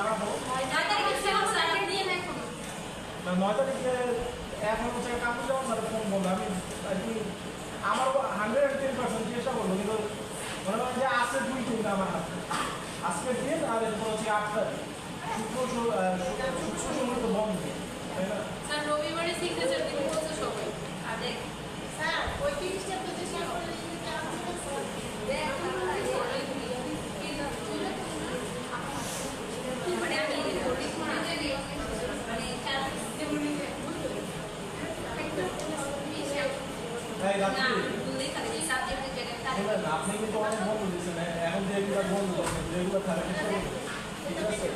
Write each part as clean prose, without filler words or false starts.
জানাবো। 9 তারিখে self certificate দিয়ে না এখন। না 9 তারিখে এখন হচ্ছে কাপড় যাওয়ার সাথে ফোন বলবো আমি আর কি আমার 110% চেষ্টা করবো কিন্তু মনে হয় যে আজকে 2 দিন আমার হাতে আজকের দিন আর এরপর হচ্ছে 8 তারিখ শুক্র শনি তো বন্ধ তাই না স্যার রবিবারে সিগনেচার দিতে বলছে সবাই আর দেখ স্যার ওই 30টা প্রচেষ্টা করে দিতে আমাদের স্যার দেখ মানে আমি রিপোর্টিং করে দিই মানে চার তেমনি এই রাত্রি না বললে খালি সাবজেক্টের জায়গায় তাই শুনেন আপনি কিন্তু অনেক বন্ধ দিচ্ছেন এখন যেগুলো বন্ধ যেগুলো থাকে ঠিক আছে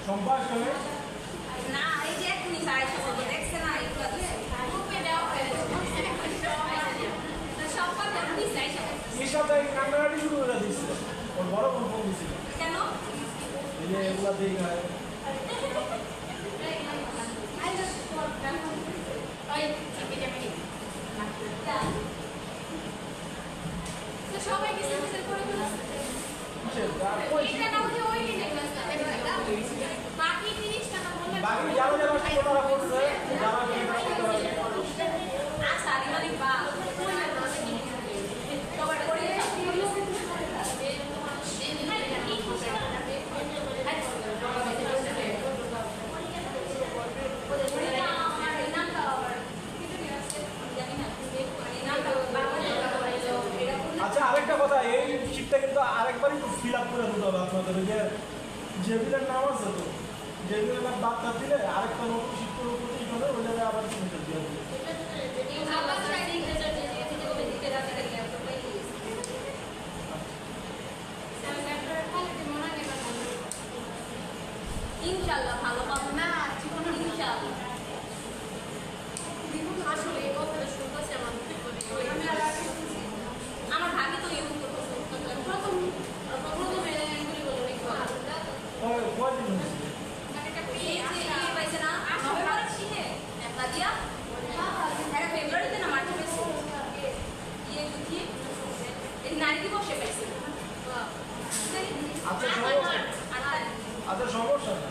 সম্পাস করে না এই যে এখনই সাইজ হবে দেখছে না এগুলো গ্রুপে দেওয়া হয়েছে সব কথা আপনি সাইজ হবে এই সপ্তাহে ক্যামেরাটি শুরু করে দিচ্ছে ওর বড় ফোন ফোন দিছিল কেন এই যে এগুলো দিয়ে গায় সবাই কিছু কিছু করে কিসের এটা না হলে ওই দিনে বাকি 30 টাকা বললে বাকি যারা যারা ছোটরা করছে যারা আচ্ছা আমি মানে বা কভার করে আচ্ছা আরেকটা কথা এই শীটটা কিন্তু আরেকবারই ফিল আপ করে দিতে হবে আপনাদের যে যেগুলোর নাম আছে তো যেগুলোর নাম বাদ না দিলে আরেকটা নতুন শীট করে প্রতি হবে ওই জায়গায় আবার সিগনেচার দিয়ে হবে আবার সাইড ইন্টারচার যে থেকে ওই দিকে রাখতে গেলে তো পাই ইনশাআল্লাহ ভালো পাবো না জীবনে ইনশাআল্লাহ দেখুন আসলে এই কথাটা শুনতেছে আমার ভাগে তো ইউজ করতেছে প্রথমে এগুলি বলে রেখে কয়দিন হয়েছে একটা পেয়ে পাইছে না নভেম্বরের শীতে একটা দিয়া এটা ফেব্রুয়ারিতে না মার্চে পাইছে ইয়ে কি এই নারী বসে পাইছে আচ্ছা সমস্যা আচ্ছা সমস্যা না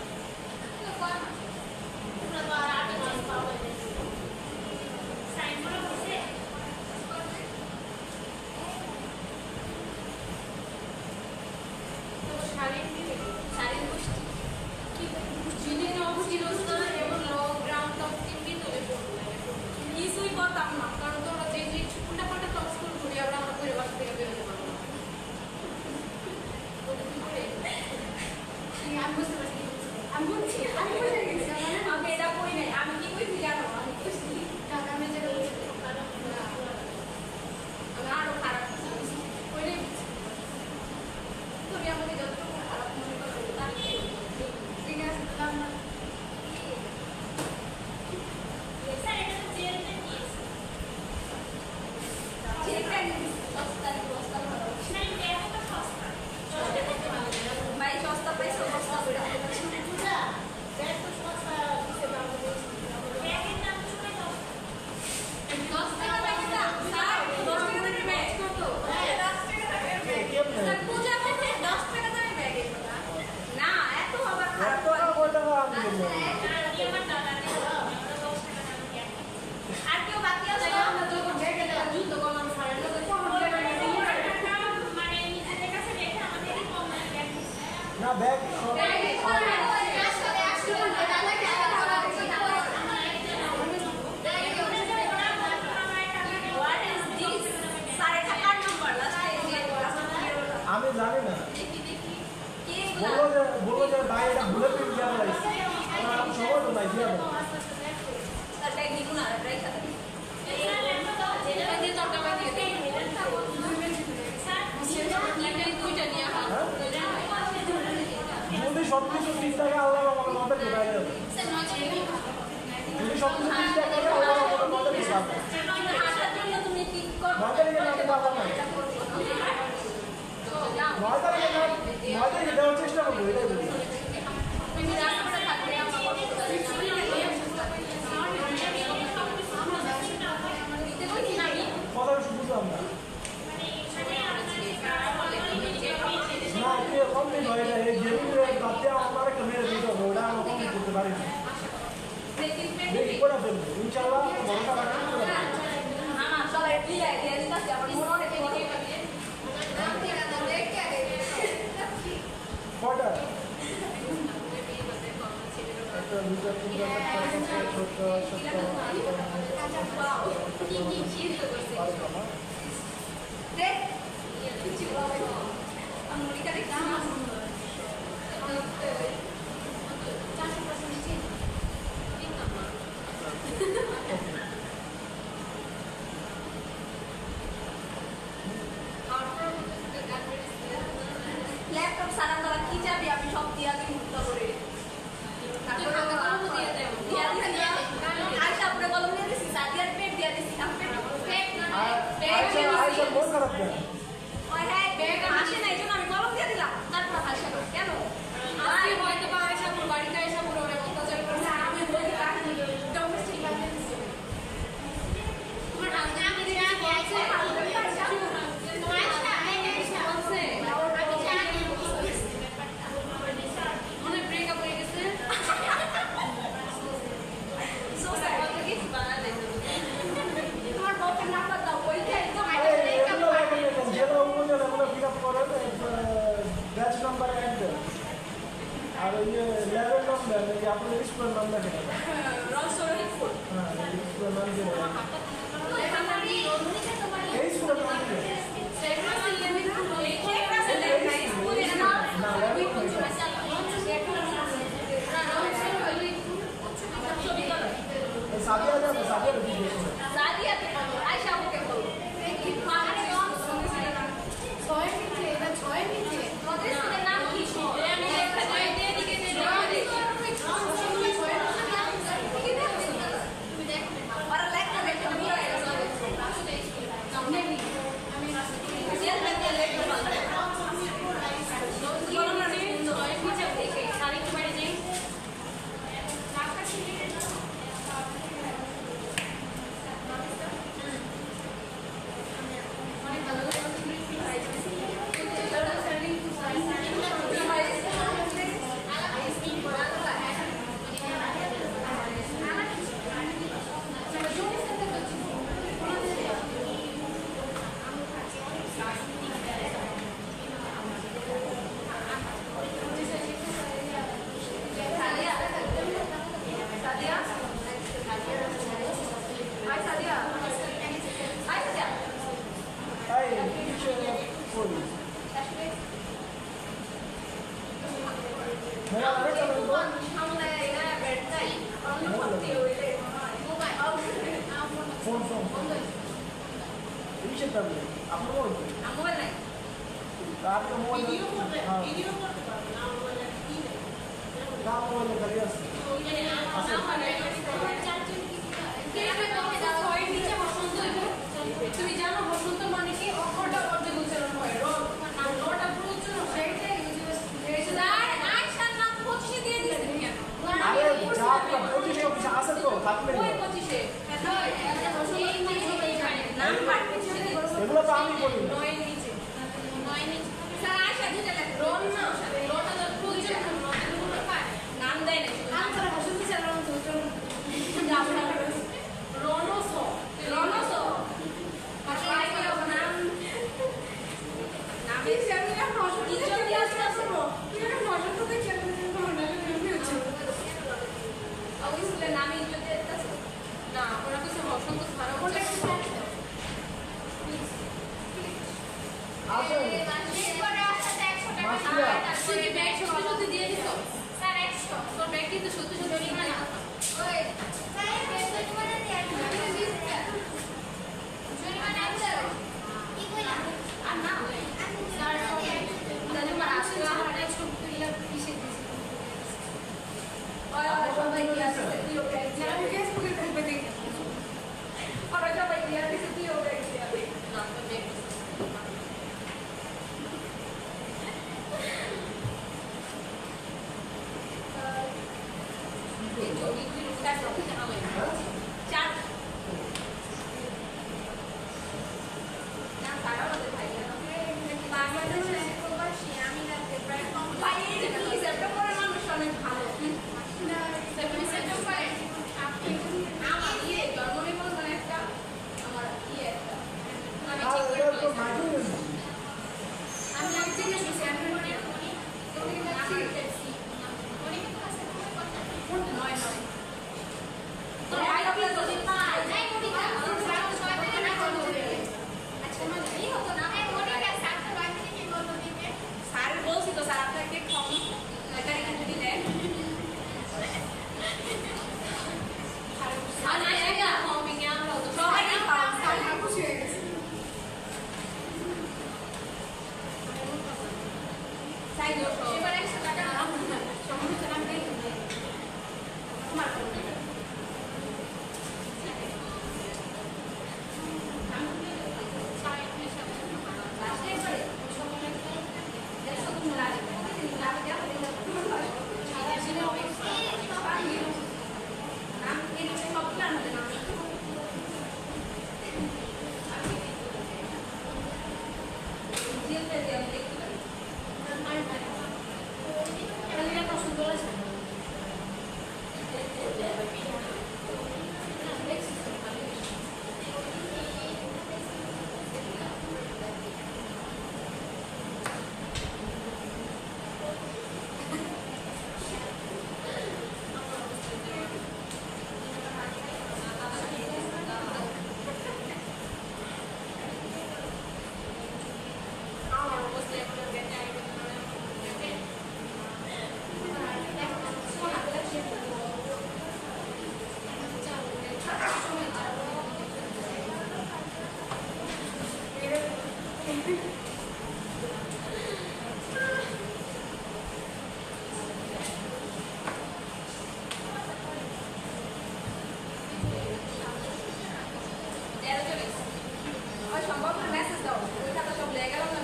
শারীরিক গোষ্ঠী জিনের অবস্থিরস্ত এবং লো গ্রাউন্ড অফ টিমকে তুলে কিছুই করতাম না কারণ তোমরা যে যে উল্টা পাল্টা টপস করে ঘুরে আমরা আমার পরিবার থেকে বেরোতে পারবো না আমি বুঝতে পারছি আমি বুঝছি আমি এটা করি নাই আমি কি কইছি জানো আমি কইছি আমি যেটা বলছি আমি আরো খারাপ কইলে তুমি আমাকে যতটুকু খারাপ মনে করো তার ঠিক আছে তাহলে স্যার এটা তো জেলতে নিয়েছে যেটা সস্তা ভালো না এটা এত সস্তা ভাই সস্তা পয়সা সস্তা করে বুঝা ব্যাগ তো সস্তা দিতে পারবো ব্যাগের দাম শুনে তো 10 টাকা ব্যাগের দাম স্যার 10 টাকা দামের ব্যাগ কত 10 টাকা দামের ব্যাগ স্যার পূজা করতে 10 টাকা দামের ব্যাগ না এত আবার খারাপ কত টাকা আমি দেবো আমার দাদা নেই 10 টাকা দামের ব্যাগ আর কেউ বাকি আছে আমরা যখন ব্যাগে যুদ্ধ করলাম স্যারের লোকে মানে নিজেদের কাছে রেখে আমাদেরই কম দামে ব্যাগ দিচ্ছে না ব্যাগ আমি জানি না বলবো যে ভাই এটা ভুলে পেয়ে যাওয়া লাগছে আমার আমি সময় তো নাই দিয়ে দেবো যদি সব কিছু ঠিক থাকে আল্লাহ আমাকে মাথা ঢুকাই দেবে যদি সব কিছু ঠিক থাকে আল্লাহ আমাকে মাথা ঢুকাবে মাথা ঢুকে আমি পাবো না 9 তারিখে দেওয়ার চেষ্টা করবো এটাই বলি কথা বুঝলাম না বাড়িতে দেখি দেখি করে ফেলবো ইনশাআল্লাহ বড়টা রাখি করে ফেলবো। আমার সবাই প্লিজ আইডিয়া দিতাছে আমার মনে হয় দেখি কটা একটা দুটো তিনটা চারটা পাঁচটা ছয়টা সাতটা আটটা দেখ কিছু বলে আমি লিখা দেখি না ল্যাপটপ সারা তারা কি যাবে আমি সব দিয়া দিই মুক্ত করে আয়সা আপনি কলম দিয়ে দিছি সাদিয়ার পেট দিয়ে দিছি আমি পেট আচ্ছা মন খারাপ কেন ওই হ্যাঁ ব্যাগ আসে না এই জন্য আমি কলম দিয়ে দিলাম তারপর হাসা কেন আজকে হয়তো বা আয়সা পুরো বাড়িতে আয়সা পুরো ওরা অত্যাচার করছে আমি বলি কাহিনী ডোমেস্টিক ভায়োলেন্স তোমার আমি দিয়ে বলছে মনে ব্রেকআপ হয়ে গেছে তোমার বউকে নাম্বার দাও ওইটা একদম যেটা উপজেলা আমরা ফিল আপ করেন ব্যাচ নাম্বার অ্যাড দেন আর ওই লেভেল নাম্বার এই আপনাদের স্কুলের নাম লেখেন রসরহিত ফুড হ্যাঁ স্কুলের নাম দিয়ে এই স্কুলের নাম দিয়ে সাদিয়া যাবে সাদিয়া দিয়ে সাদিয়াকে বলো আয়শা আমাকে বলো ছয় নিচে ওদের সাথে নাম কি আমি লেখা দিয়ে দিকে ওরা লেখা দেখে আমি তুমি জানো বসন্ত মানে কি অক্ষরটা অর্ধেক উচ্চারণ হয় রটা পুরো উচ্চারণ সেইটাই আয়শার নাম 25 দিয়ে দিয়েছে কেন আরে যা 25 অফিস আছে তো থাকলে ওই 25 এগুলো তো আমি বলি না 9 নিচে স্যার আয়শা দিতে লাগে রন না রটা তো পুরো উচ্চারণ নাম দেয় না নাম ছাড়া বসন্ত স্যার নাম উচ্চারণ রনসো ভাই এই যে কি সেপ্টেম্বরের মানুষ অনেক ভালো তো মাইকেল আমি জিজ্ঞেস করছি আমি নয় নয় তো ভাই আপনি যদি পাই নাই মনিকা আচ্ছা মানে এই হতো না মনিকা স্যার তো রাখতে কি বলতো দিতে স্যার বলছি তো স্যার আপনাকে কম লেটার এখানে দিলেন আর না এটা কমিং এ আমরা তো সবাই পাওয়া স্যার খুশি হয়ে গেছে তাই তো এবারে 100 টাকা সমস্যা না নেই তোমার সম্ভব না মেসেজ দাও ওই টাকা সব লেগে গেল না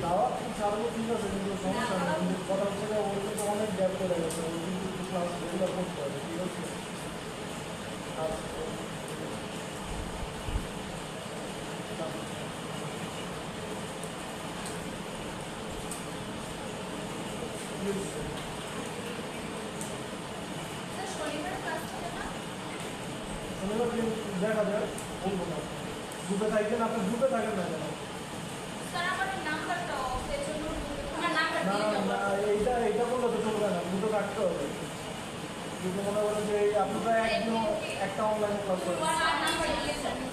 দাওয়াত ছাড়বো ঠিক আছে কিন্তু সমস্যা নেই কিন্তু কথা হচ্ছে যে ওর কিন্তু অনেক গ্যাপ করে গেছে ওই কিন্তু ক্লাস রেগুলার করতে হবে ঠিক আছে শনিবার দিন দেখা যায় বলবো না গ্রুপে থাকবেন, আপনি গ্রুপে থাকেন না কেন? স্যার আমার নাম্বারটা অফ এর জন্য আমার নাম্বার না দিয়ে না দেবো। এইটা বললে তো চলবে না, দুটো কাটতে হবে। যদি মনে করেন যে আপনারা একদিন একটা অনলাইনে ক্লাস করেন, আমার নাম্বার দিয়ে দেবো।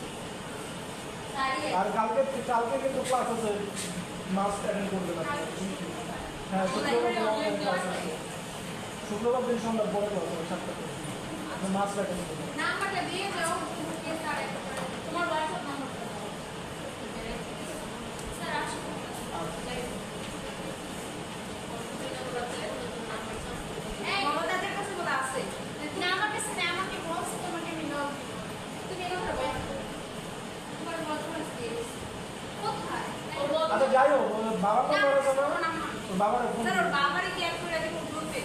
আর কালকে কিন্তু ক্লাস আছে, মাস্ট অ্যাটেন্ড করবেন আপনি। হ্যাঁ, শুক্রবার দিন অনলাইন ক্লাস আছে, শুক্রবার দিন সন্ধ্যার পরে ক্লাস হবে 7টা থেকে, আপনি মাস্ট অ্যাটেন্ড করবেন। নাম্বারটা দিয়ে দাও, কে স্যার একটা করে তোমার হোয়াটসঅ্যাপ নাম্বারটা দাও। স্যার আসুন। এই মমতাজের কাছে বলা আছে। না আমার কাছে না, আমাকে বলছে তোমাকে আমি নাও। তুমি এই কথা বলো। তোমার হোয়াটসঅ্যাপ দিয়ে দিছি। কোথায়? আচ্ছা যাই হোক, বাবার নাম্বার আছে না? বাবার ফোন স্যার ওর বাবারই কি অ্যাড করে দিব গ্রুপে।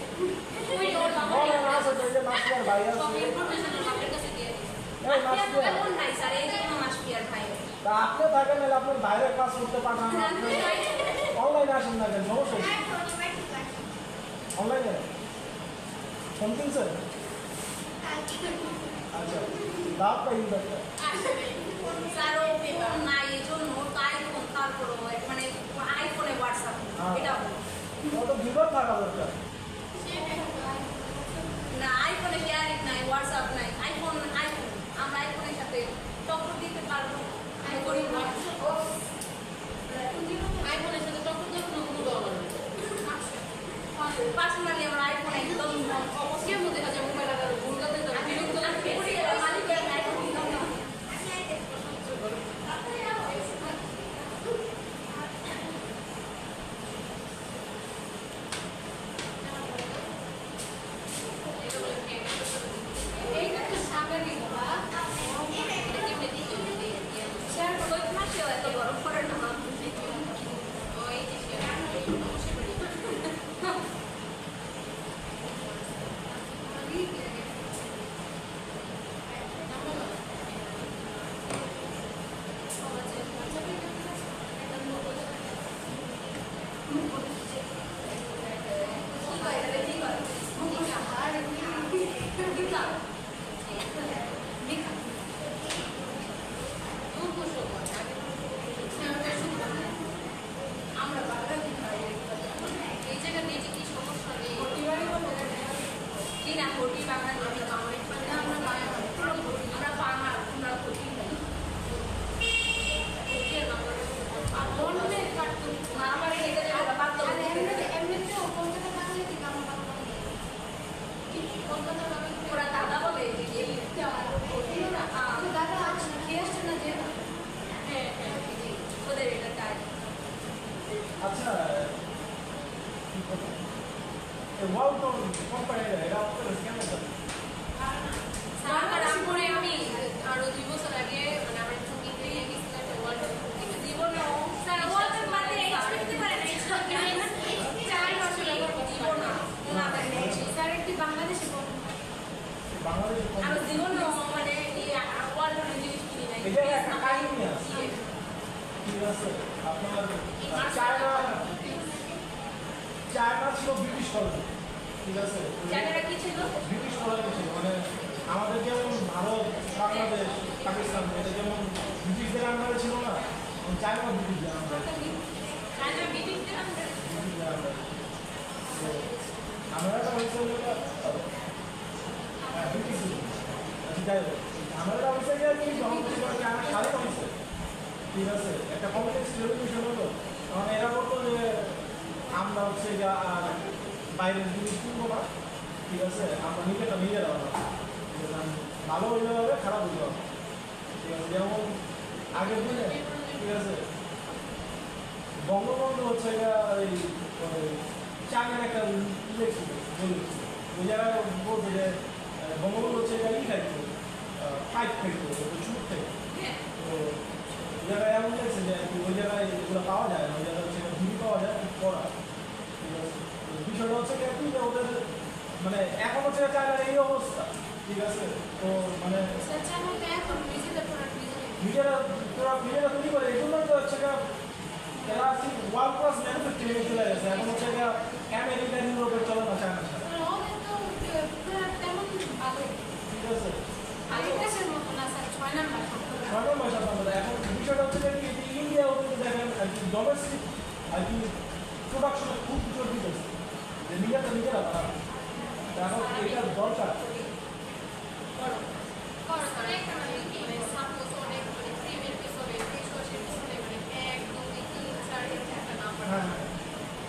ওই ওর বাবা আছে তো, এই যে মাস্টার ভাই আছে, সব ইনফরমেশন ওর বাবার কাছে দিয়ে দিছি। এই মাসপিয়ার মাস্টার কোন নাই স্যার, এই জন্য মাসপিয়ার ভাই। তা আপনি থাকেন, নাহলে আপনার বাইরে ক্লাস করতে পাঠান, আপনি অনলাইনে আসেন না কেন? সমস্যা কি? অনলাইনে ফোন কিনছেন? আচ্ছা, দাও পাই ইউজারটা। স্যার ও ফোন নাই, এই জন্য ওর তো আইফোন, তারপরে মানে আইফোনে হোয়াটসঅ্যাপ এটা বলো। ও তো ভিতর থাকা দরকার। না আইফোনে শেয়ারিং নাই, হোয়াটসঅ্যাপ নাই, আইফোন আমরা আইফোনের সাথে টক্কর দিতে পারবো। আমি করি আইফোনের সাথে টক্কর দিয়ে কোনো দরকার নেই। পার্সোনালি আমার আইফোন একদম অবশ্যই মধ্যে কাছে মোবাইল আগে ভুলতে যাবে বিরক্ত লাগবে মালিক আইফোন কিনতাম না। এইটা তো সামনে দিব না, এটা কেমনে দিতে হবে? শেয়ার করো মাসেও এত গরম করে না ওই যে শেয়ার বসে পড়ি। আমরা বাংলা এই জায়গায় নেই কি সমস্যা নেই কি না ঘটি বাংলা আমরা বাংলা আমরা ঘটি আমার এটা জায়গা বাদ দাও এমনিতেও কলকাতা বাংলা থেকে আমরা বাংলা কলকাতা বাংলা ওরা দাদা বলে দাদা খেয়ে আসছে না যে হ্যাঁ হ্যাঁ ওদের এটা কাজ। আচ্ছা, ওয়ালটন কোম্পানি এরা আপনাদের কেমন চলে? স্যার আমরে আমি আরো 2 বছর আগে মানে আমরা ছুটি পেয়ে গেছিলাম ওয়ার্ল্ড কিন্তু জীবনে স্যার ওয়ার্ল্ড মানে এক্সপেক্ট করতে পারে না এক্সট্রা কিনে না 4 বছর জীবন না মানে স্যার একটি বাংলাদেশে বাংলাদেশ আর জীবন মানে এই ওয়ার্ল্ডের জিনিস কিনি না এটা একটা কাহিনী আছে, ঠিক আছে? আপনার চায়না ছিল ব্রিটিশ কলোনি, ঠিক আছে? জায়গাটা কি ছিল ব্রিটিশ কলোনি ছিল, মানে আমাদের যেমন ভারত, বাংলাদেশ, পাকিস্তান, এটা যেমন ব্রিটিশদের আন্ডারে ছিল না, চায়না ব্রিটিশদের আন্ডারে। চায়না ব্রিটিশদের আন্ডারে ঝামেলাটা হয়েছে ব্রিটিশ, যাই হোক ঝামেলাটা হয়েছে গিয়ে কি যখন চায়না স্বাধীন হয়েছে, ঠিক আছে? একটা কমপ্লেক্স রেভলিউশন হলো, তখন এরা বলতো যে আমরা হচ্ছে বাইরের জিনিস কিনবো না, ঠিক আছে? আমরা নিজেরা ভালো হইলে হবে, খারাপ হইলে হবে, ঠিক আছে? যেমন আগের দিনে, ঠিক আছে, বঙ্গবন্ধু হচ্ছে এই চায়নার একটা ছিল, ওই জায়গায় বলছে যে বঙ্গবন্ধু হচ্ছে ই খাইতো, পাইপ খাইতো, চুপ থেকে। তো ওই জায়গায় এমন লাগছে যে ওই জায়গায় এগুলো পাওয়া যায় না, ওই জায়গায় হচ্ছে ঘুরি পাওয়া যায় খুব কড়া, ঠিক আছে? বিষয়টা হচ্ছে কি যে ওদের মানে এখন হচ্ছে চায়নার এই অবস্থা, ঠিক আছে? তো মানে নিজেরা তৈরি করে, এই জন্য তো হচ্ছে এরা ওয়ার্ল্ড ক্লাস ম্যানুফ্যাকচারিং চলে গেছে, এখন হচ্ছে আমেরিকান ইউরোপের চলে না চায়নার সাথে, ঠিক আছে? 6 নম্বর এখন ডোমেস্টিক আর কি প্রোডাকশনে খুব জোর দিতেছে যে নিজেরা বানাবে এখন এটা দরকার অনেক মানে সাপোজ অনেক মানে ক্রিমের পিছনে ফেসওয়াশের পিছনে মানে 1 2 3 4 এরকম একটা নাম্বার হ্যাঁ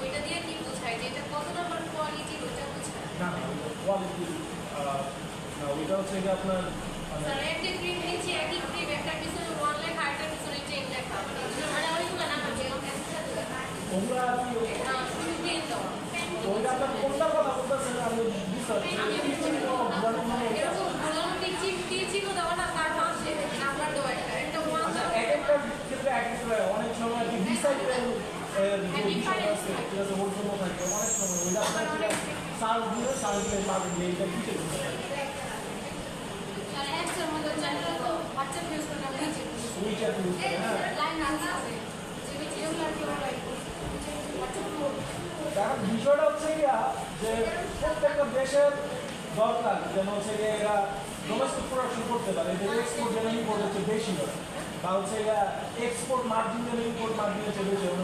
ওইটা দিয়ে কি বোঝায় যে এটা কত নাম্বার কোয়ালিটি ওইটা বোঝায় না কোয়ালিটি না ওইটা হচ্ছে যে আপনার মানে স্যার একটা ক্রিম নিচে একই ক্রিম একটা পিছনে 1 লেখা আরেকটা পিছনে 10 লেখা মানে ওইগুলো না যে তোমরা আর কি শুধু 10 দাও ওইটা আপনার কোনটা কথা বলতেছেন আমি বুঝতে পারছি এরকম ভুলানো টিচিং দেওয়া না তার পাশে নাম্বার দেওয়া একটা 1 আচ্ছা দাও এক একটা ক্ষেত্রে এক একটা অনেক সময় আর কি রিসাইকেল যে বিষয় আছে ঠিক আছে ওর জন্য থাকে অনেক সময় ওইটা আপনার সাল দিয়ে পাবেন যে এইটা কিসের জন্য আর অ্যাপসের মধ্যে জেনারেল বাচ্চা ইউজ করে না বুঝি ওইটা ইউজ করে হ্যাঁ লাইন আছে যে যেগুলো আর কি লাইক কারণ বিষয়টা হচ্ছে গিয়া যে প্রত্যেকটা দেশের দরকার যেন হচ্ছে গিয়ে এরা ডোমেস্টিক প্রোডাকশন করতে পারে এদের এক্সপোর্ট যেন ইম্পোর্ট হচ্ছে বেশি হয় বা হচ্ছে গিয়া এক্সপোর্ট মার্জিন যেন ইম্পোর্ট মার্জিন হচ্ছে বেশি হয়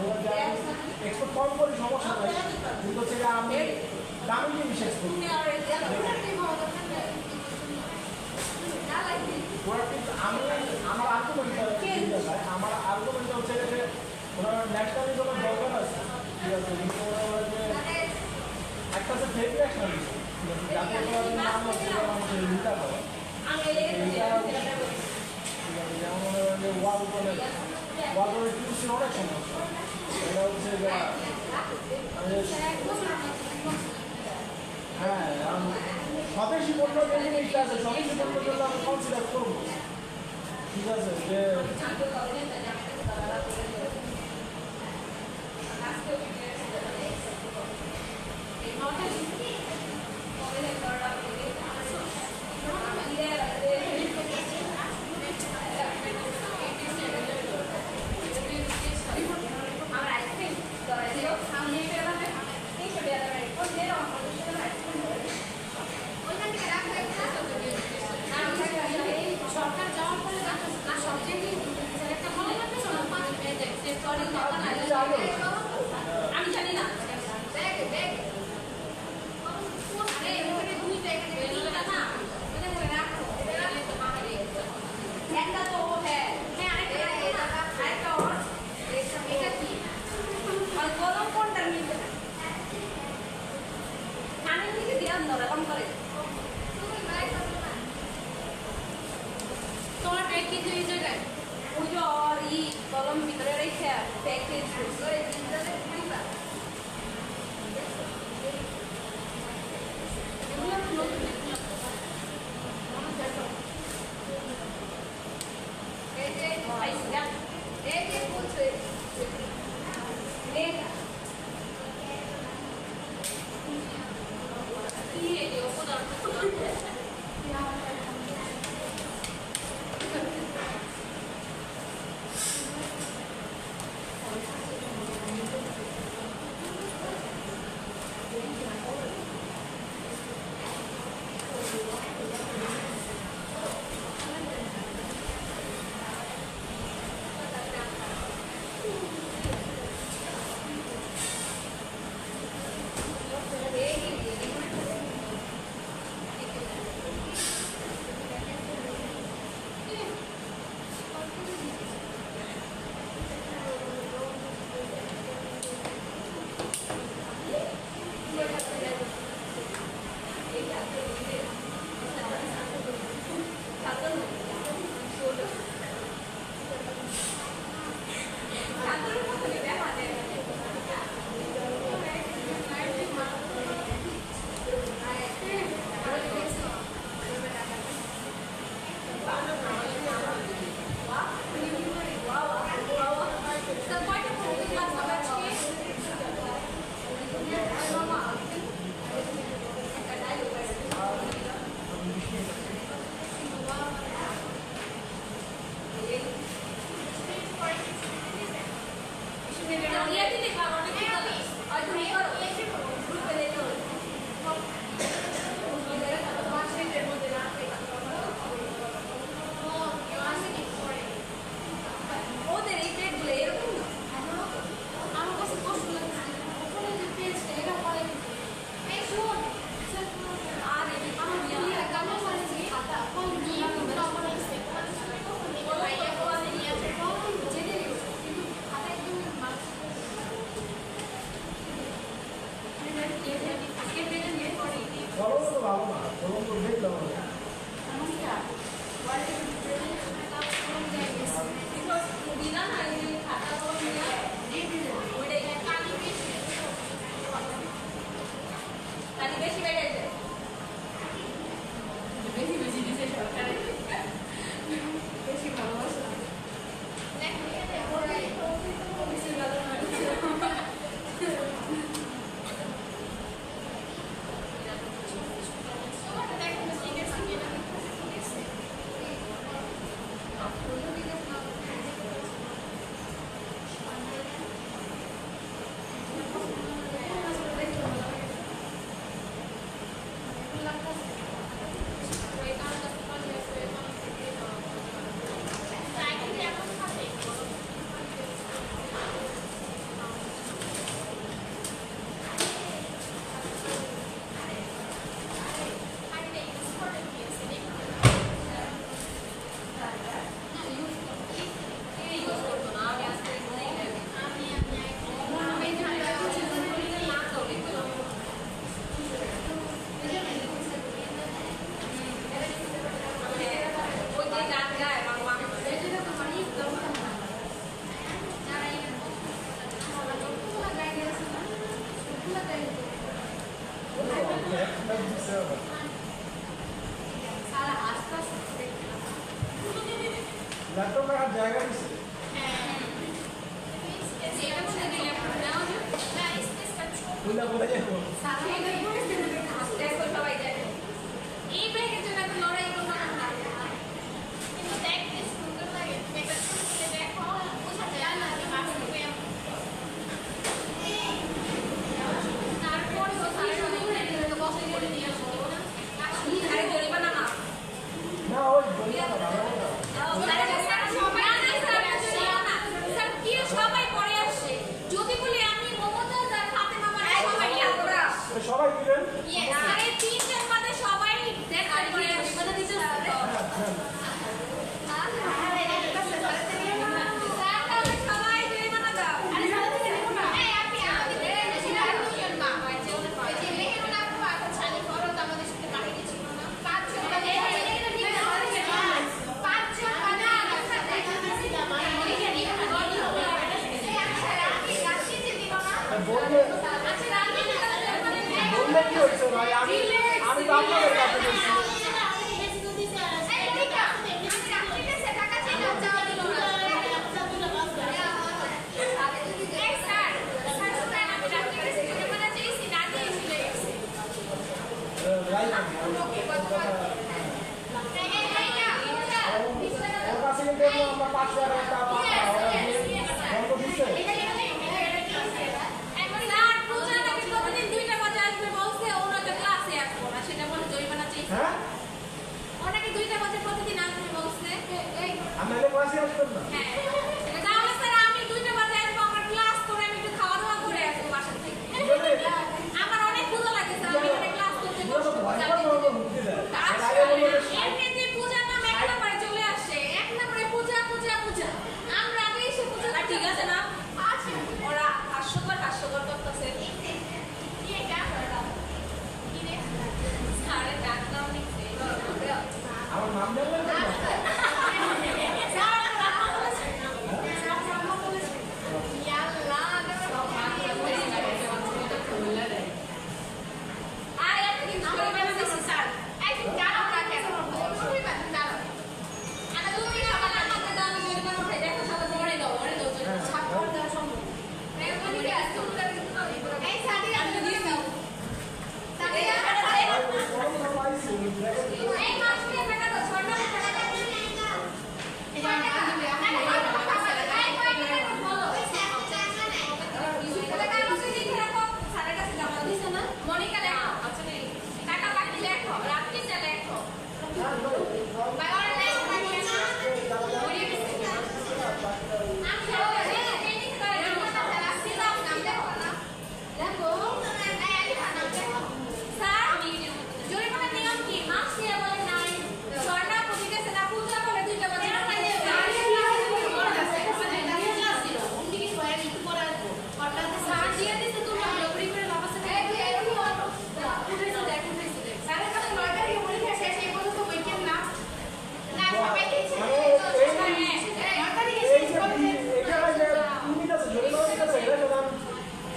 এক্সপোর্ট কম করে সমস্যা নাই কিন্তু হচ্ছে গিয়ে আমি দামি জিনিস এক্সপোর্ট আমি আমার আর্গুমেন্টটা হচ্ছে যে ওনার ন্যাশনালিজমের দরকার আছে ঠিক আছে কিন্তু ওরা যে একটা হচ্ছে ফেক ন্যাশনালিজম ঠিক আছে জাতীয়তাবাদী নাম হচ্ছে মানুষের লিটার হয় যেমন মনে করেন যে ওয়াল করে টিউসির অনেক সমস্যা এটা হচ্ছে যে হ্যাঁ স্বদেশি পণ্য যে জিনিসটা আছে স্বদেশি পণ্যের জন্য আমি কনসিডার করবো ঠিক আছে যে সরকার যাওয়ার পরে না সব জায়গায় একটা জায়গা দিছে এটা বলে দিলে আমরা নাও না স্পেসটা ছোট কইলা বলে যাবো সাথে হাসতে সবাই দেখো এই ব্যাগের জন্য এত লড়াই করবো না কিন্তু দেখতে সুন্দর লাগে একটা ছোট ছেলে দেখো বোঝা যায় না যে মাছের ব্যায়াম তারপর তো সারা তো বসে করে নিয়ে আসো আরে জরিমানা না না ওই বলিয়া না সবাই পরে আসছে যদি বলি আমি মমতাজ আর ফাতেমা মানে সবাই আমরা সবাই দিলেন আরে তিনজন মানে সবাই দেখা করে আসছে মানে দিতে সবাই জরিমানা দাও আরে এই আপনি দুজন মা হয়েছে ওদের পাশে লেখে না আপু আচ্ছা ছানি করো তো আমাদের সাথে কাহিনী ছিল না পাঁচজন মানে পাঁচজন মানে বললে বললে কি হচ্ছে ভাই আমি তো আপনাদের কাছে বলছি ওর কাছে কিন্তু আমরা 5,000 টাকা বন্ধ দিচ্ছে হ্যাঁ অনেকে 2টা বাজে প্রতিদিন আসবে বলছে আমি এলে ক্লাসে আসবেন না হ্যাঁ তাহলে স্যার আমি 2টা বাজে আসবো আমার ক্লাস করে আমি একটু খাওয়া দাওয়া করে আসবো বাসা থেকে আমার অনেক ক্ষুধা লাগে স্যার আমি এখানে ক্লাস করতে এমনিতে পূজার নাম এক নম্বরে চলে আসে এক নম্বরে পূজা পূজা পূজা আমরা আগে এসে পূজা ঠিক আছে না আছে ওরা হাস্যকর করতেছে কি এটা কি রে আরে ডাকটাও নিচ্ছে আমার নাম জানলেন না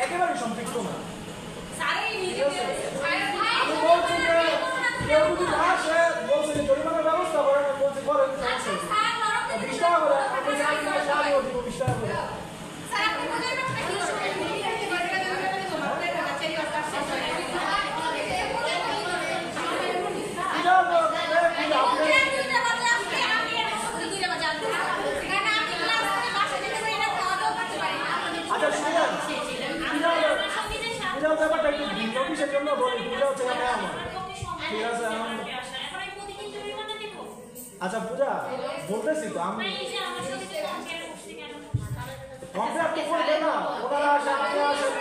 একেবারে সম্পৃক্ত না আমি বলছি যে কেউ যদি না আসে বলছে যে জরিমানার ব্যবস্থা করেন আমি বলছি করেন 20 টাকা করে আপনি যাই না সারি দিব 20 টাকা করে আচ্ছা পূজার ব্যাপারটা একটু ভিন্ন কিসের জন্য বলি পূজা হচ্ছে না আমার ঠিক আছে আচ্ছা পূজা বলতেছি তো আমি কমপ্লেন তো করবে না ওনারা আসে আপনি আসেন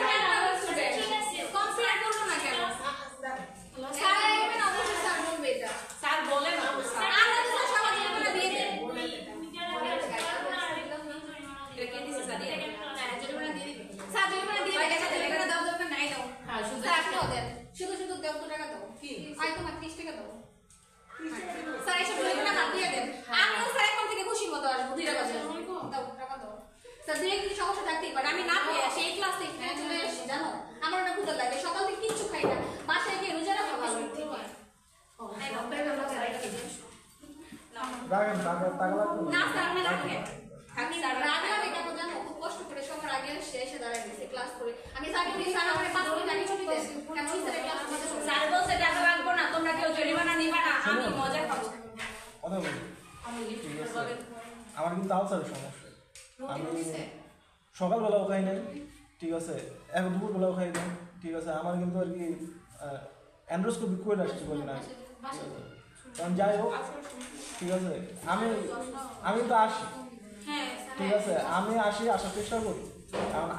শুধু শুধু দেও তো টাকা দাও কি আই তোমার 30 টাকা দাও স্যার এসব জরিমানা বাদ দিয়ে দেন আমিও স্যার এখন থেকে খুশি মতো আসবো 2 টাকা দাও টাকা দাও স্যার দুই একদিন সমস্যা থাকতেই পারে আমি না পেয়ে আসি এই ক্লাস থেকে চলে আসি জানো আমার অনেক ক্ষুধা লাগে সকাল থেকে কিচ্ছু খাই না বাসায় গিয়ে রোজা রাখা ভালো রাখেন টাকা লাগবে না স্যার আমি রাখেন স্যার আমাকে 5 মিনিট আগে ছুটি দেন কেন স্যার ক্লাস আমাদের স্যার বলছে টাকা লাগবে না, তোমরা কেউ জরিমানা নিবা না, আমি মজা করছি। কথা বলি আমি ঠিক লিফট আছে। বলেন। আমার কিন্তু আলসারের সমস্যা আমি সকালবেলাও খাই নাই ঠিক আছে এখন দুপুরবেলাও খাই নাই ঠিক আছে আমার কিন্তু আর কি অ্যান্ড্রোস্কোপি করে আসছি বলি না কারণ যাই হোক ঠিক আছে আমি কিন্তু আসি হ্যাঁ ঠিক আছে আমি আসার চেষ্টা করি কারণ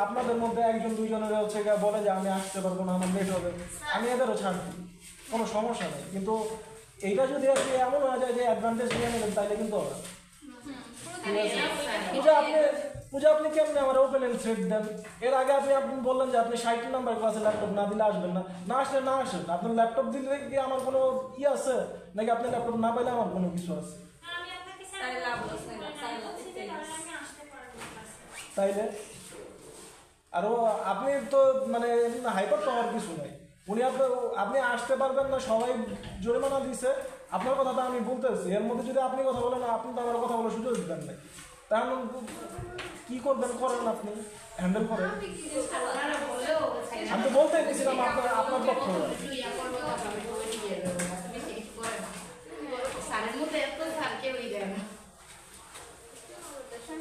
আপনাদের মধ্যে একজন দুইজনের হচ্ছে গিয়ে বলে যে আমি আসতে পারবো না আমার লেট হবে আমি এদেরও ছাড় দিই কোনো সমস্যা নেই কিন্তু এইটা যদি আর কি এমন হয়ে যায় যে অ্যাডভান্টেজ নিয়ে নেবেন তাইলে কিন্তু হবে ঠিক আছে পূজা আপনি কেমনে আমার ওপেন এন্ড থ্রেড দেন এর আগে আপনি বললেন যে আপনি 60 নাম্বার ক্লাসে ল্যাপটপ না দিলে আসবেন না আসলে না আসেন আপনার ল্যাপটপ দিলে কি আমার কোনো আছে নাকি আপনি ল্যাপটপ না পাইলে আমার কোনো কিছু আছে আমি আপনাকে স্যার লাভ বলছি না, স্যার বলছি যে আমি আসতে পারবো ক্লাসে। তাইলে আরো আপনি তো মানে হাইপার তো আমার কিছু নাই উনি আপনি আসতে পারবেন না সবাই জরিমানা দিছে আপনার কথাটা আমি বলতেছি এর মধ্যে যদি আপনি কথা বলেন আপনি তো আমার কথা বলার সুযোগ দিবেন না তাহলে কি করবেন করেন আপনি হ্যান্ডেল করেন আমি তো বলতে গেছিলাম আপনার পক্ষ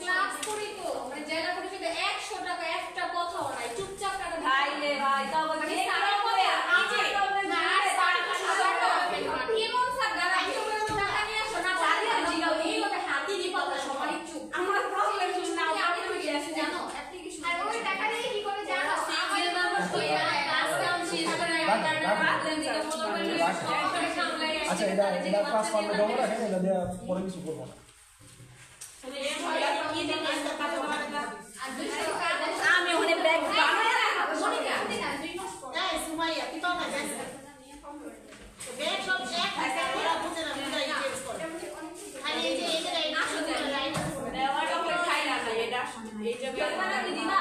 ক্লাস করি তো মানে জেলা পরিষদে 100 টাকা একটা কথাও নাই চুপচাপ টাকা ভাই রে ভাই, তাও বলছি, মানে এই স্যার কারণে বলে আমি যে না স্যার 1000 টাকা পেমেন্ট করেন এমন স্যার দাঁড়া টাকা নিয়ে আসো না জানি না, জিগাও, এই কথা হাতি দি কথা সবারই চুপ আমার প্রবলেম শুনে আমি আপনি কি আছে জানো অ্যাপ্লিকেশন আর ওই টাকা দিয়ে কি করে জানো সিঙ্গেল মানুষ হয়ে ক্লাস কাউন্সিল করে বাদলেন দিকে ফলো করে আচ্ছা এটা ক্লাস ফান্ডে জমা রাখেন এটা দিয়ে পরে কিছু করবো না আমি ওখানে ব্যাগ বানায় রাখবো। এই সুমাইয়া তুই তো না যাস ব্যাগ সব এক আছে ওরা বুঝে না বুঝাই চেঞ্জ করে খালি এই যে লাইন আসলে লাইন দেওয়াটা করে খাই না না, এটা এই যে জরিমানা কি দিবা?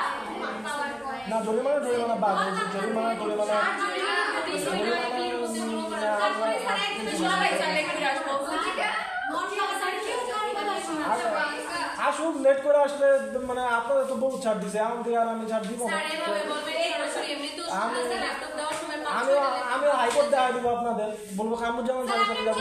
না জরিমানা বাদ জরিমানা তারপরে স্যার একদম সবাই চলে করে আসবো। আসুক লেট করে আসলে মানে আপনাদের তো বহু ছাড় দিছে এমন থেকে আর আমি ছাড় দিব না স্যার এভাবে বলবেন এই বছর এমনি তো স্কুলে ল্যাপটপ দেওয়ার সময় আমি হাইকোর্ট দেখা দিব আপনাদের বলবো কামরুজ্জামান স্যারের সাথে যাবো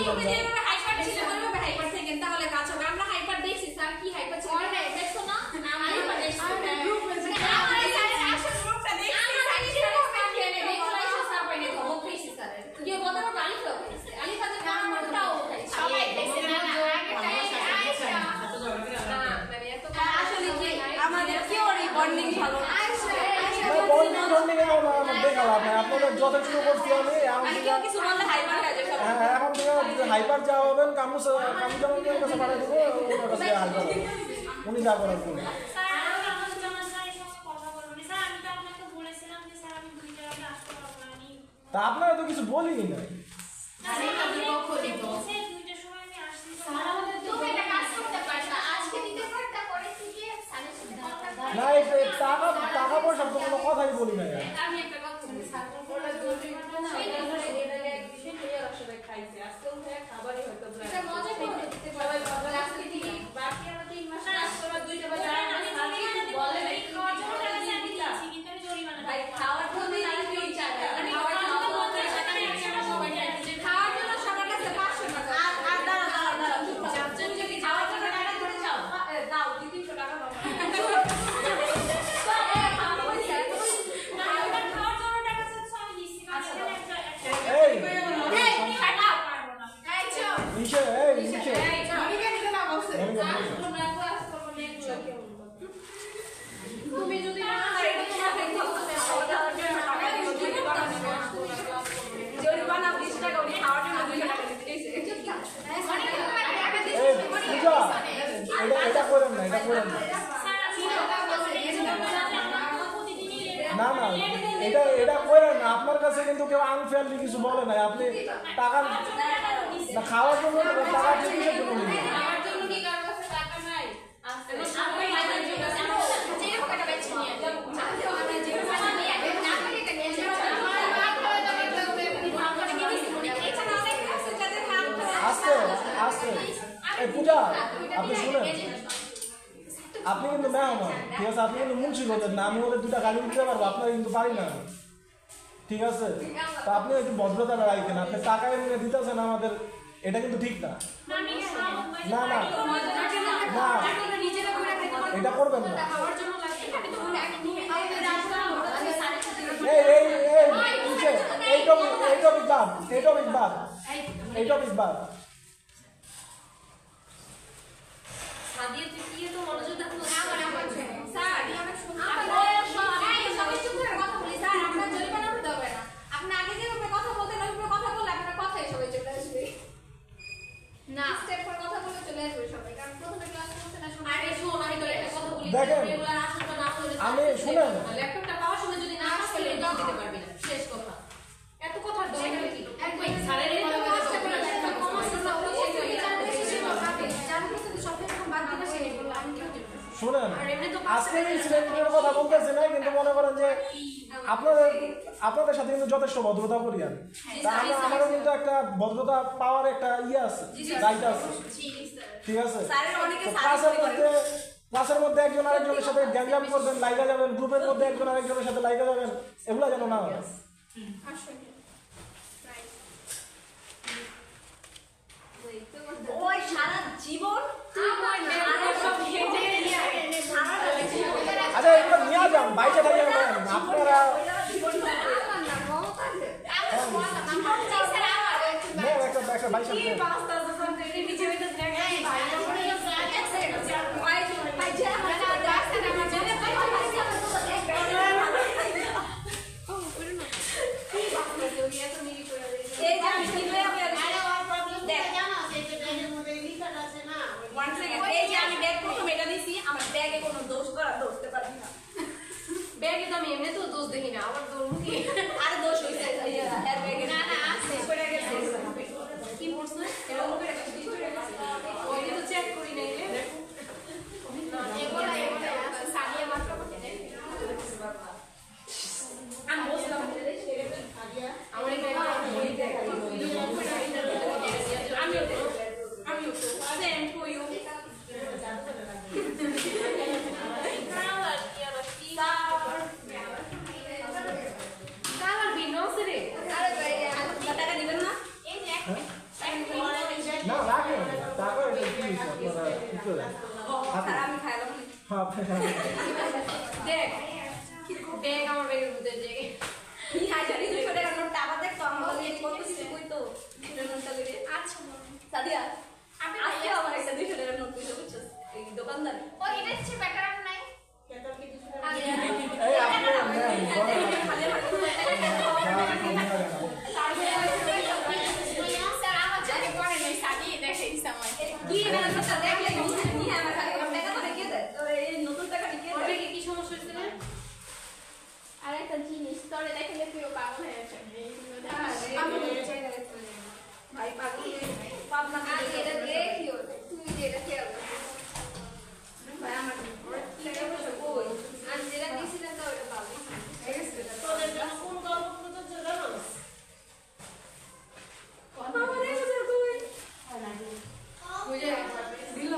হাইপার ছিল বলবে হাইপার থেকে তাহলে কাজ হবে আমরা হাইপার দেখছি স্যার কি হাইপার ছিল দেখছো না আমি হাইপার দেখছি গ্রুপ মানে আমার স্যারের আসল গ্রুপটা দেখছি আমার স্যারের স্যার পেনে দেখছো স্যার পেনে খবর পেয়েছি স্যারের কি বলতে পারবো আলিফ আছে নামটাও সবাই দেখছে না আগে আসলে কি আমাদের থিওরি বন্ডিং ভালো না। আপনাদের যথেষ্ট করছি মানে কেউ কিছু বললে হাইপার হয়ে যায় সবাই। এখন থেকে হাইপার যা হবেন কামরুজ্জামানের কাছে পাঠিয়ে দেবো ওনার কাছে হাইপার উনি যা করার করবেন স্যার আমি আমাদের জানা স্যারের সঙ্গে কথা বলবো না। স্যার আমি তো আপনাকে বলেছিলাম যে স্যার আমি 2 টার আগে আসতে পারবো না। আমি তা আপনারা তো কিছু বলিনি না আরে আমি বলছি 2টার সময় আমি আসছি তো স্যার আমাদের তো এটা কাজ করতে পারছ আজকে দিতে পারতা পরে থেকে স্যারের সাথে কথা বল না এই টাকা পয়সা তো কোনো কথাই বলি না আমি একটা কথা বলি স্যার বলে এটা মজা করে দিতে পারবে আজকে থেকে বাকি আমরা 3 মাস কাজ করা 2টা বাজে বলে না খাওয়ার জন্য টাকা স্যার আমি দিয়েছি, কিন্তু আমি জরিমানা ভাই দেবো। খাওয়ার জন্য আমি 3 4 টাকা আমি খাওয়ার জন্য সবাই জানে খাওয়ার জন্য সবার কাছে 500 টাকা আর দাঁড়াও তুমি যদি খাওয়ার জন্য টাকা করে যাও দাও 200 টাকা দাও না, আমার খাওয়ার জন্য টাকা স্যার আমি দিয়েছি, কারণ এখানে একটা এই নিচে আমি কেন দিতে না বলছে তোমরা ক্লাস করবো না তুমি যদি না জরিমানা 20 টাকা উনি খাওয়ার জন্য 200 টাকা দিতে দিয়েছে। পূজা এটা করেন না স্যার আমি প্রতিদিনই না এটা করেন না আপনার কাছে কিন্তু কেউ আনফেয়ারলি কিছু বলে নাই আপনি টাকা না খাওয়ার জন্য টাকা কিসের জন্য নিলেন আমার জন্য কি কারো কাছে টাকা নাই আছে আমি আমার জন্য যে টাকা বেচে নিয়ে যাব আমি যে টাকা নিয়ে না করে এটা নিয়ে যাব আস্তে এই পূজা আপনি শুনেন আপনি কিন্তু মেহমান, ঠিক আছে? আপনি কিন্তু মুন্সি বললেন না, আমি ওদের 2টা গালি দিতে পারবো, আপনারা কিন্তু পারি না, ঠিক আছে? তা আপনি একটু ভদ্রতাটা রাখেন, আপনি টাকা এমনি দিতেছেন আমাদের, এটা কিন্তু ঠিক না। না না না, এটা করবেন না। এই এই এই এই টপিক বাদ। সাদিয়া তুই কি এত মনোযোগ দেখো না স্টেপ পর কথা বলে চলে আসবে সবাই, কারণ প্রথমে ক্লাস করতে না সময় আরে শোন আমি তোর একটা কথা বলি, দেখেন, রেগুলার আসলে না হলে আমি শুনেন, ল্যাপটপটা পাওয়ার সময় যদি না আসলে দাও দিতে পারবি না, শেষ কথা। এত কথা দরকার কি? একবার স্যারের কথা বলে তো কমার্স না হলো সেই শুনেন, আজকে ইনসিডেন্টের কথা বলতেছি না, কিন্তু মনে করেন যে আপনাদের সাথে কিন্তু যথেষ্ট ভদ্রতা করি আমি, আমারও কিন্তু একটা ভদ্রতা পাওয়ার একটা আছে, রাইট আছে, ঠিক আছে? ক্লাসের মধ্যে একজন আরেকজনের সাথে গ্যাঞ্জাম করবেন, লাইগা যাবেন, গ্রুপের মধ্যে একজন আরেকজনের সাথে লাইগা যাবেন, এগুলো যেন না হয়। ওই সারা জীবন আচ্ছা, এগুলো নিয়ে যান, বাইরে থাকলে আপনারা একটা বাইশে ব্যাগে তো আমি এমনিতেও দোষ দেখি না, আবার দৌড় কি আর দোষ হইছে এর ব্যাগে না না আছে পড়ে গেছে কি পড়ছে এরকম করে ওইটা তো চেক করি নাই রে সানিয়া মাত্র আমি বসলাম আমার এই ব্যাগে আমি সেম টু ইউ না রাখেন, তারপর এটা কি আপনারা কি করেন? আমি খাইলাম দেখ ব্যাগ আমার ব্যাগের মধ্যে যে 2,200 টাকার নোটটা আবার দেখতো আমাদের কত কিছু কইতো সেটার নোটটা লইলে আচ্ছা সাদিয়া আমি আজকে আমার একটা 200 টাকার নোট কইতো বুঝছো এই দোকানদার ও এটা হচ্ছে বেটার আর নাই এই আপনি স্যার আমার জানি করে নাই সাদি দেখে দিছে আমার কি না কথা দেখলে কি আমার খালি টাকা তো রেখে দে তো এই নতুন টাকা রেখে দে কি সমস্যা হচ্ছে না আর একটা জিনিস তোরে দেখলে তুইও পাগল হয়ে যাবি। আমি চাই না ভাই পাগল পাবনা আজ এটা দেখিও তুমি যেটা খেয়াল ভাই আমার টাকা পয়সা কই আজ যেটা দিছিলেন তো ওটা পাবো তোদের কোন গল্প করতে জানো আমার এটা কই বুঝে দিল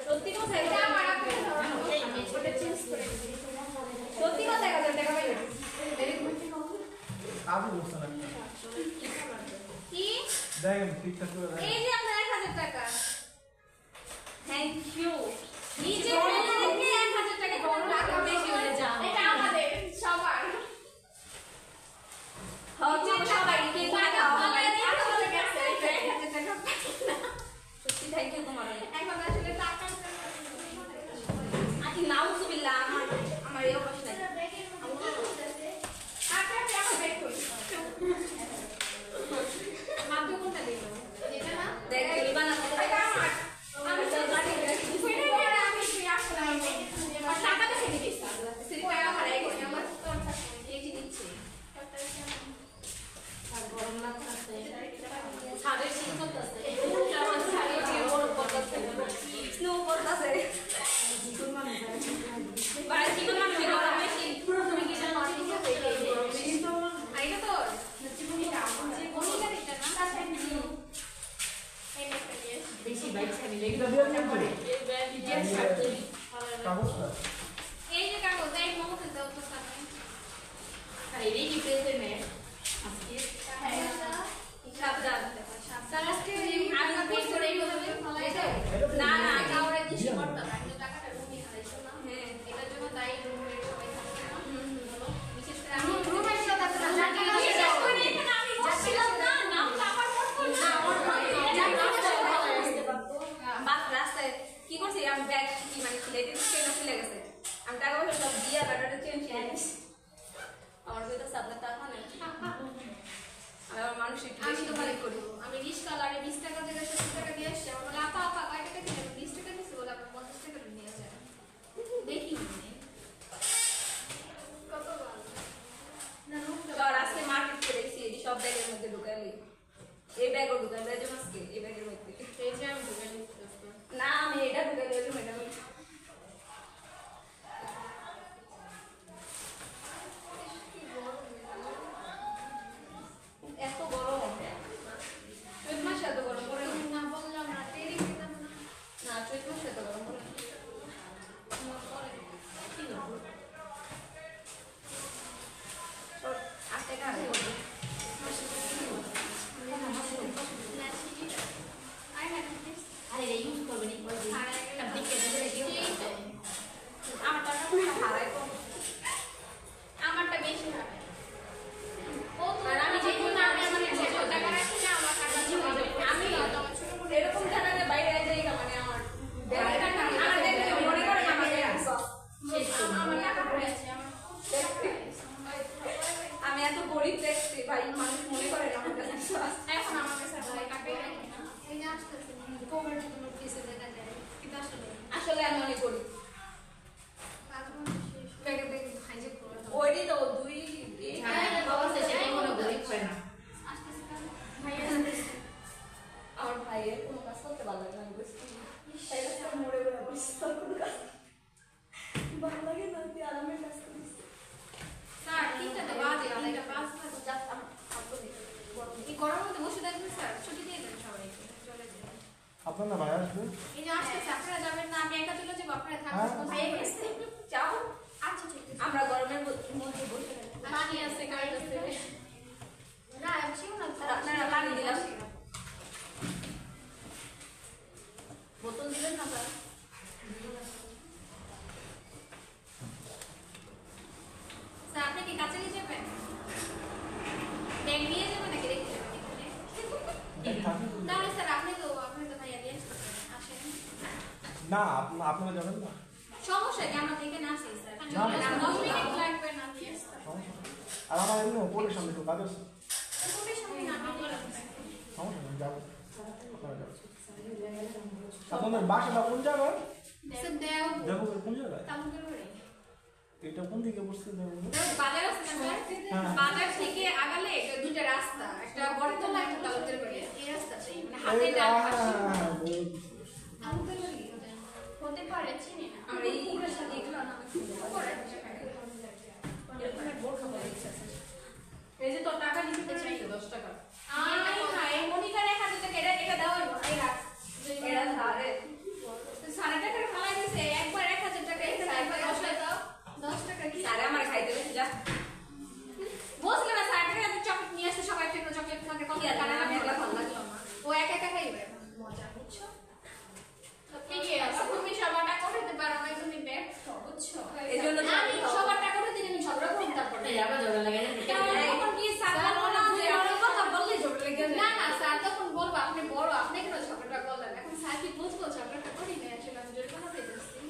সত্যি কথা এটা আমার আমি ওটা চেঞ্জ করে দিই সত্যি কথা টাকা পাই আবু বলছেন আপনি কি দেখেন ঠিকঠাক করে দেখেন। এই যে আপনার 1000 টাকা থ্যাংক ইউ নিজে থেকে 1000 টাকা কোন টাকা বেশি হয়ে যাও এটা আমাদের সবার। হচ্ছে সবাই কে টাকা আমার এটা চলে গেছে, এটা 1000 টাকা। সত্যি থ্যাংক ইউ তোমার এখন আসলে টাকা আকি নাউজুবিল্লাহ আমার এই অবস্থা নাই আপনি এখন বের করুন। মাত্র কোনটা দিল এটা না দেখ লিবানা এটাই কি প্রেজেন্ট আজকে সাবধান স্যার আজকে আমি ফোন করে এই কথা ফলাইছে না না কাউরে দৃষ্টি করতে না কিন্তু টাকাটা রুমে হারাইছো না হ্যাঁ এটার জন্য দায়ী রুমের সবাই থাকছে না বলো বিশেষ করে আমি রুমের সাথে আমি যাচ্ছিলাম না নামটা আমার মনে না বাস রাস্তায় কি করছি আমি ব্যাগ কি মানে খুলে দিতে কেন খুলে গেছে আমি টাকা পয়সা সব দিয়া ব্যাটাটা চেঞ্জ করে দিয়েছি আমার তো সাবলেট টাকা নেই আমার মানুষ একটু বেশি ভালো করি আমি রিস্কালারে 20 টাকা থেকে 70 টাকা দিয়ে আসছি আমার বলে আপা আপা কয় টাকা দিলেন 20 টাকা দিছি বলে আপনি 50 টাকা নিয়ে আসেন দেখি কত ভালো না আর আজকে মার্কেট করে এসেছি এই সব ব্যাগের মধ্যে ঢুকাইলি এই ব্যাগও ঢুকাই ব্যাগ আজকে এই ব্যাগের মধ্যে এই যে আমি ঢুকাই না আমি এটা ঢুকাই দিলাম ম্যাডাম এত গরম চৈত মাসে এত গরম পড়ে না বললাম না টেরি খেতাম না না চৈত মাসে এত গরম পড়ে আস্তে কাছে আরে এই ইউজ করবে নি পরে আপনি কে দিলে কি আমারটা হারাই কম আমারটা বেশি হারাই আর আমি যে জন্য আমি মানে ছোট টাকা রাখি না আমার টাকা আমি এরকম জানালে বাইরে যাই মানে আমার আমার দেখে মনে করে আমাকে আমার টাকা হয়েছে আমি এত গরিব দেখছি ভাই মানুষ মনে করে না আমার কাছে এখন আমার কাছে টাকা এই যে আসতেছে কোভিড কোনো কেসে দেখা যায় কিন্তু আসলে আমি অনেক গরিব ওইটাই তো দুই আমার ভাইয়ের কোনো কাজ করতে ভালো লাগে না মরে বেড়া করছি তোর কোনো কাজ ভালো লাগে না তুই আরামের কাজ করিস স্যার তিনটা তো বাজে তিনটা পাঁচ এই গরমের মধ্যে বসে থাকবেন স্যার ছুটি দিয়ে দেন সবাইকে চলে যাবেন আপনার না ভাই আসবে এই যে আসতেছে আপনারা যাবেন না আমি একা চলে যাবো আপনারা থাকবেন ভাইয়া গেছে যাও আচ্ছা ঠিক আছে আমরা গরমের মধ্যে বসে পানি আছে কারেন্ট আছে না আছিও না আপনারা পানি দিলাম বোতল দিবেন না স্যার স্যার আপনি কি কাছে নিয়ে যাবেন ব্যাগ নিয়ে যাবেন নাকি রেখে যাবেন এখানে তাহলে স্যার আপনি তো ভাইয়া দিয়ে আসেন না আপনারা যাবেন না সমস্যা কি আমরা এখানে আসি স্যার না, না, 10 মিনিট লাগবে না দিয়ে আর আমার এমনি ওপরের সামনে একটু কাজ আছে কোনের সামনে না আমি সমস্যা নেই যাবো আপনারা যাবেন আপনাদের বাসাটা কোন জায়গায় স্যার দেও দেখো কোন জায়গায় তামুকের বাড়ি এটা কোন দিকে বসতে দেবো বাজার আছে না স্যার বাজার থেকে আগালে দুটো রাস্তা একটা বড়তলা একটা তালুকের বাড়ি এই রাস্তাটাই মানে হাতে ডান পাশে তামুকের বাড়ি হতে পারে চিনি না আমরা এই পুরো সাথে এগুলো না করে এই যে তোর টাকা নিতে চাইছো 10 টাকা আই হাই মনিকা রেখা দিতে কেডা এটা দাও এই রাখ এরা ধারে সারা টাকা ফালাই দিছে একবার 1000 টাকা এখানে একবার 10 টাকা দাও 10 টাকা কি সারা আমার খাইতে দিছে যা বুঝলে না সারা টাকা এত চকলেট নিয়ে আসে সবাই একটা চকলেট তোমাকে কত টাকা আমি একলা ভালো লাগলো না ও একা একা খাইবে মজা বুঝছো ঠিক আছে তুমি সবার টাকা উঠাতে পারো না তুমি ব্যর্থ বুঝছো এজন্য আমি সবার টাকা উঠাতে দিলে আমি ঝগড়া করব তারপর আবার ঝগড়া লাগে তখন কি স্যার বললো যে আমার কথা বললে ঝগড়া লেগে যায় না না স্যার তখন বলবো আপনি বড় আপনি কেন ঝগড়া করলেন এখন স্যার কি বুঝবো ঝগড়াটা করি না আসলে আমি জোরে কথা বলতেছি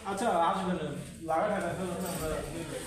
আচ্ছা আসবেন লাগা টাকা আমরা দিদি